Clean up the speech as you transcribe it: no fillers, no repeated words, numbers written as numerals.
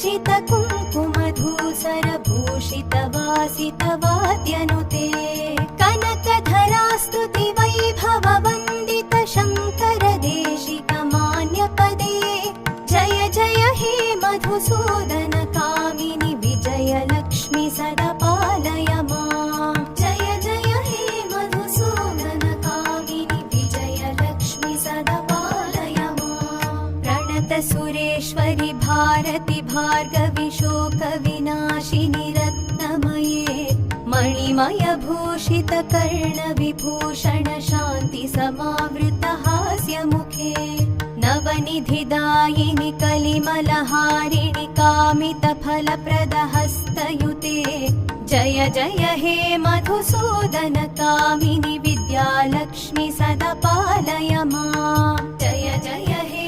विराजित कुङ्कुमधूसरभूषित वासित वाद्यनुते कनकधरा स्तुति वैभव वन्दित शङ्कर देशिक मान्यपदे जय जय हे मधुसूदन कामिनि विजय लक्ष्मि सदा पालय मां जय जय हे मधुसूदन कामिनि विजय लक्ष्मि सदा पालय मां प्रणत सुरेश्वरि भारति भार्गवि शोक विनाशिनि रत्नमये मणिमय भूषित कर्ण विभूषण शान्ति समावृत हास्य मुखे नवनिधिदायिनि कलिमलहारिणि कामित फलप्रद हस्तयुते जय जय हे मधुसूदन कामिनि विद्यालक्ष्मि सदा पालय मां जय जय हे